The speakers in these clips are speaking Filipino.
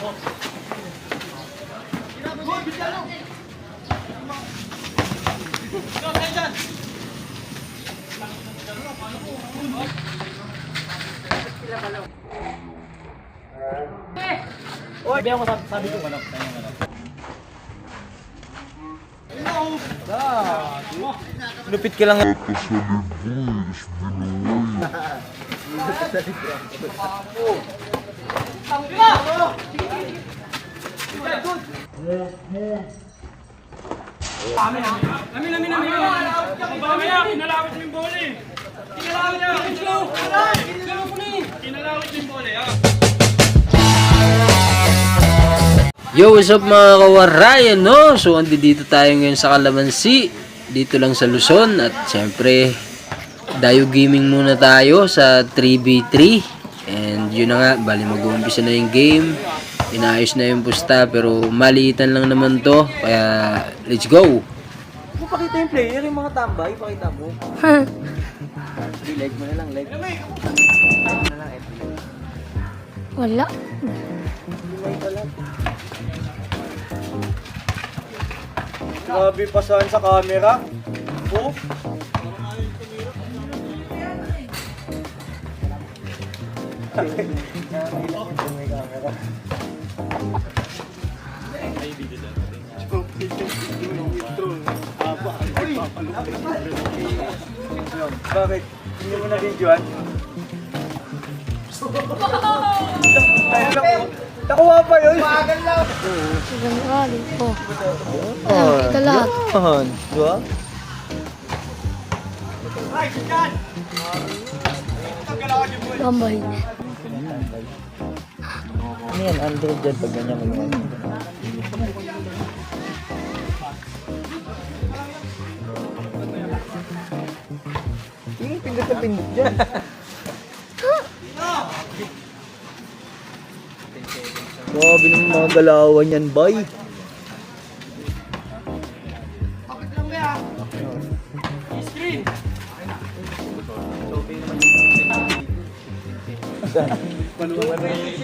Sabi ako sabi ko ano. Lupit ka lang. Amin. Kinalawit mo yung bola eh. Kinalawit mo yung bola eh. Yo, what's up mga kawaray, no? So, dito tayo ngayon sa Calamansi, dito lang sa Luzon. At syempre, Dayo Gaming muna tayo sa 3v3. And yun na nga, bali mag-uumpisa na yung game. Inaayos na yung pusta, pero maliitan lang naman to. Kaya, let's go! Pakita yung player, yung mga tambay, pakita mo. Leg mo na lang, leg. Wala. Grabe pasahan sa camera. Oh. Bakit? Hindi mo na-videoan? Nakuha pa yun! Magal lang! Sigang ali po. Kita lahat. Yan! Diba? Gambay. Ano yan? Android dyan pag ganyan mag-1. Yung pindot na pindot dyan. Grabe naman mga galawan yan, bay.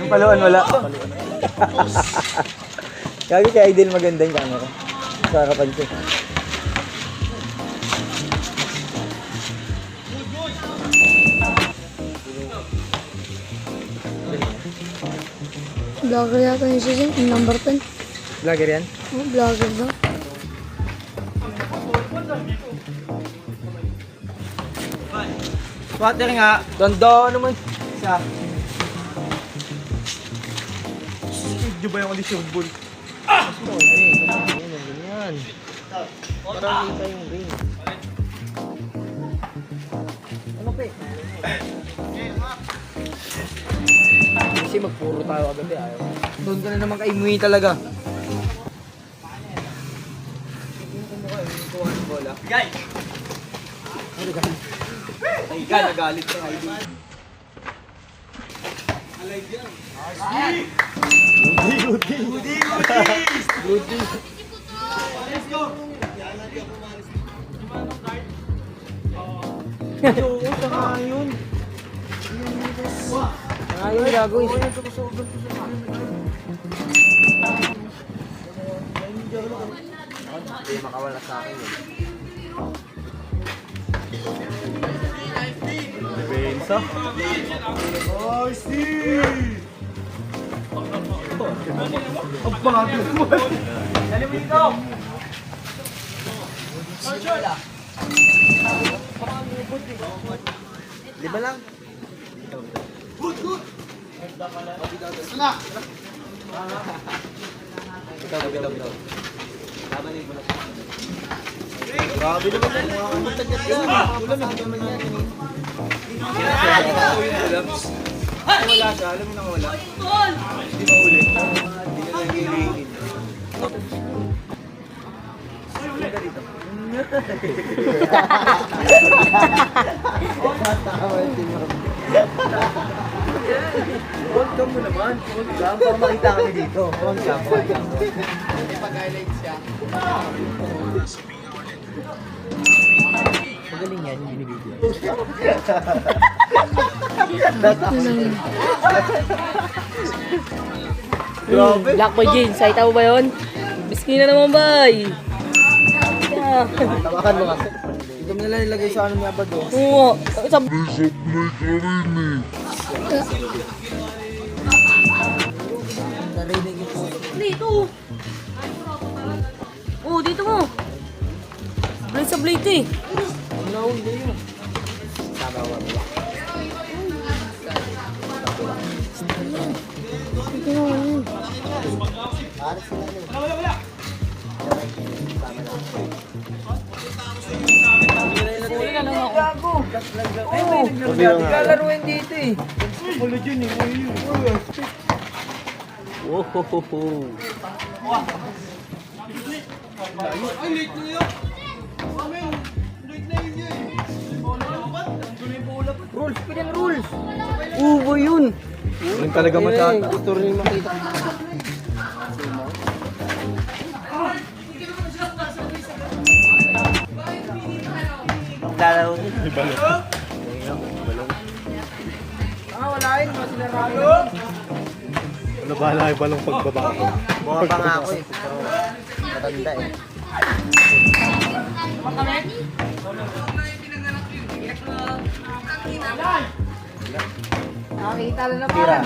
Yung paluan wala. Kaya kay Idol maganda yung camera. Sa kapansin. Vlogger yata yung siya yung number 10. Vlogger yan? Oh, vlogger daw. Swatter nga. Ganda naman siya. Video ba yung audition bull? Ah! Ganyan. Parang kita yung ring. Ano pe? Kasi magpuro tayo kagabi ayaw. Doon ka na naman kay Mui talaga. Guys! Ay ka, nagalit ka ID. Alay dyan. Rudy. Let's go! Oo, tanga yun. Tanga yun, gagawin. Hindi makawala sa akin yun. Depensa? Oh, Steve! Ang bago mo! Dali mo dito! Lima lang? Good! Sana! Bitaw. Labanin mo na. Grabe naman yan. Mga tagat yan. Ulam na naman yan. Wala siya. Alam mo nang wala. Hindi pa ulit. Hindi na nag-i-rated. Punta dito. Welcome mo naman. Welcome. Para makita kami dito. Welcome. Hindi pag-highlight siya. Magaling yan yung binibigyan. Grabe. Blackboy Jeans, nakita mo ba yun? Biskin na naman, bay. Yeah. Tawakan mo kasi. Ito mo nila nilagay sa ano ni Abad oh. Oo. Sa... Narinig ito. Dito. Oo, dito mo. Blade sa blade eh. No, hindi yun. Ito na yun. Lalaruin dito eh. Wohohoho. Ay, late na yun. Amen. Late na yun yun. Rules, pinang rules. Ubo yun. Yun talaga gusto rin makita. Lalaw din. Wala yun. Masinaralo. Ano ba na balong pagbaba ko? Mga pa nga ako eh. Pero matanda eh. Nakakita lang na Tira.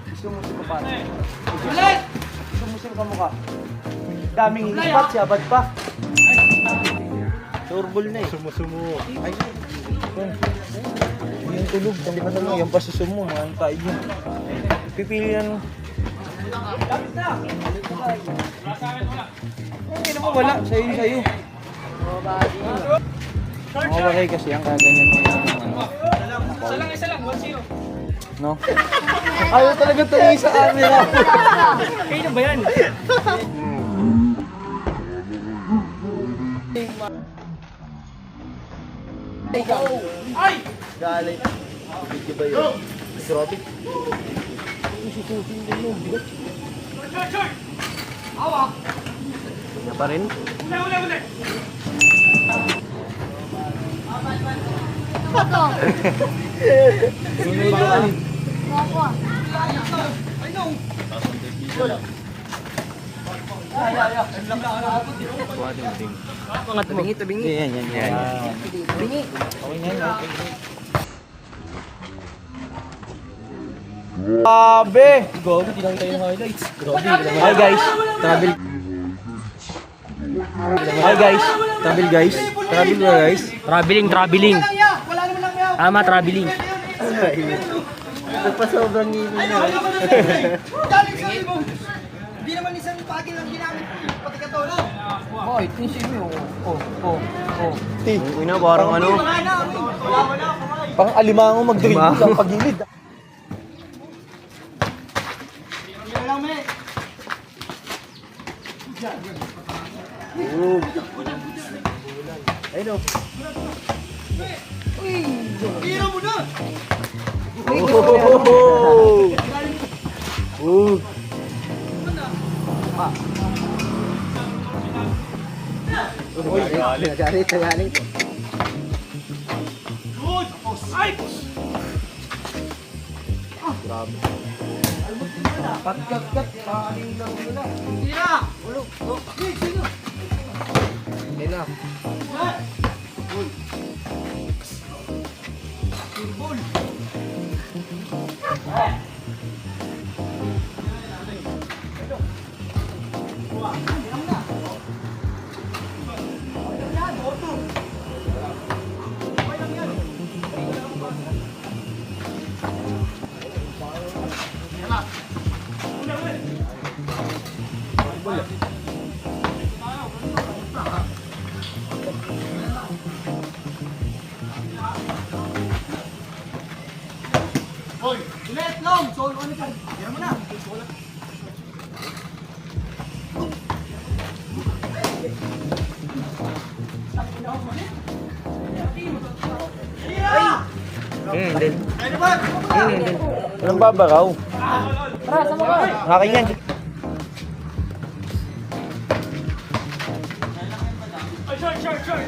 Gusto mo si Papat? Gusto mo siya kamukha? Daming ispat siya, ba't pa? Turbol na eh. Sumusumo. Ay, yung tulog, hindi ba naman yung pasuso mo, mga tayo yun. Pipili yan. Hindi naman wala, sa'yo. Mga bagay kasi ang kaganyan mo yung Isa lang, 1-0. no? Ayaw talaga tuloy sa camera. Kayo ba yan? Ay! Galing. Video ba yun? Grabe. Short! Awa! Kanya pa rin? Uli! Ito. Sunod yan. Ako. Tabingi. Yan. Tabingi. Okay yan. Grabe! Grabe, di lang tayo highlights. Grabe. Hi guys, travel. Hi guys, travel guys. Travel ba guys? Traveling. Tama, traveling. Nagpasobrang ngipin na. Hindi naman isang pagin ang ginamit ko. Pati ka to. Boy, tinsin mo. Oh. Uy na, parang ano. Parang alimango mag-dribble sa pagilid. Ayun o. Tira mo na! Galit. Good! Ay! Kat. Pakaling lang nila. Tira! Hindi na. Let long! So, ano ka? Tira mo na! Walang babaraw. Tara, sama ka. Akin yan. Ay, short!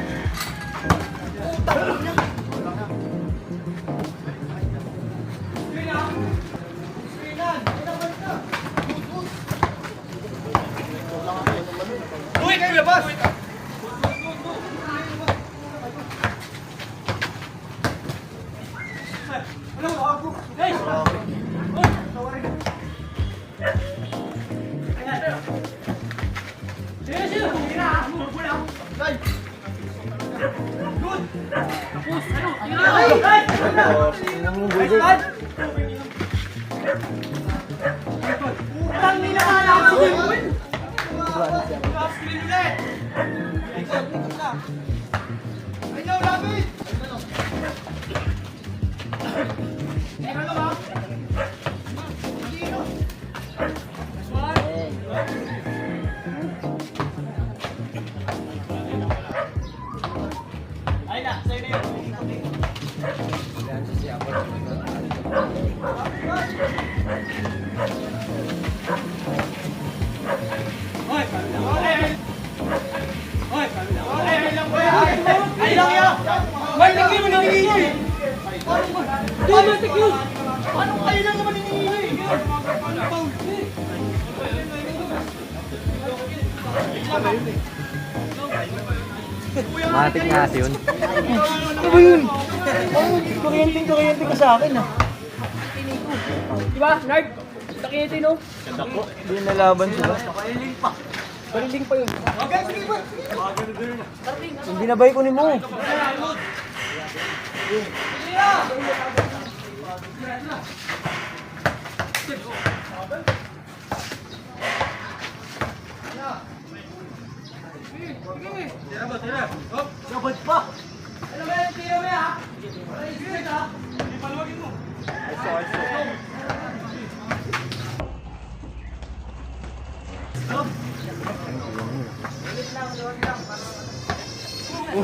Uy, kayo labas! Matik nga yun. Ano ba yun? Kuryente ka sa akin ah. Diba, Nard? Nakita no? Hindi nalaban sila. Baliling pa yun. Hindi na ba kunin mo?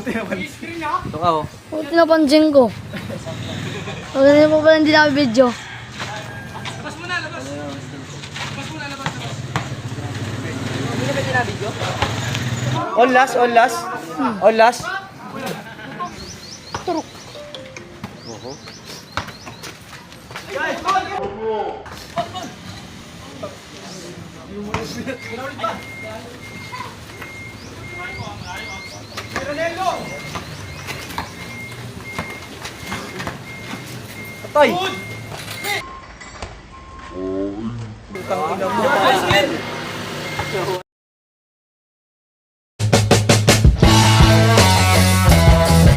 Ito ka oh. Buti napansin ko. Pagkakita mo pala hindi na video. All last, all last. All last. Patay! Putang ina mo.